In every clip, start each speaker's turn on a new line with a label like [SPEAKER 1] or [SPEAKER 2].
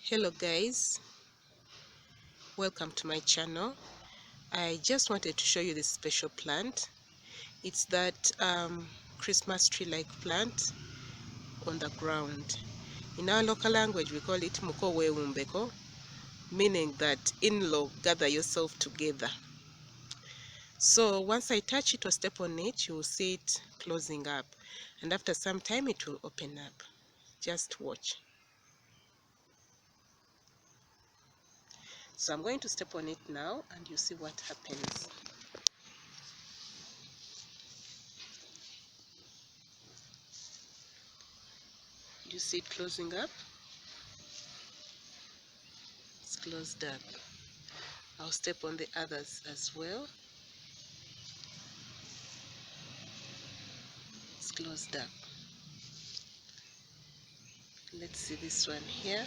[SPEAKER 1] Hello guys, welcome to my channel. I just wanted to show you this special plant. It's that Christmas tree like plant on the ground. In our local language we call it mukowe umbeko, meaning that in-law, gather yourself together. So once I touch it or step on it, you will see it closing up, and after some time it will open up. Just watch. So I'm going to step on it now and you see what happens. Do you see it closing up? It's closed up. I'll step on the others as well. It's closed up. Let's see this one here.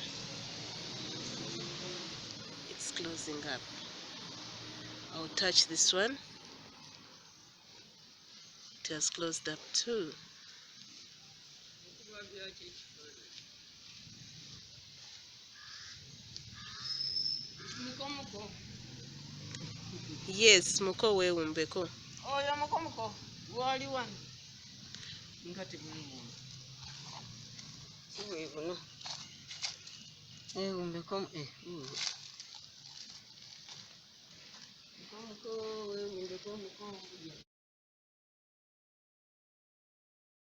[SPEAKER 1] It's closing up. I'll touch this one. It has closed up too. Yes, muko we umbeko.
[SPEAKER 2] Oh, ya muko. Wali wan. Ngati munu. Uwe buno. Umbeko muko we umbeko muko.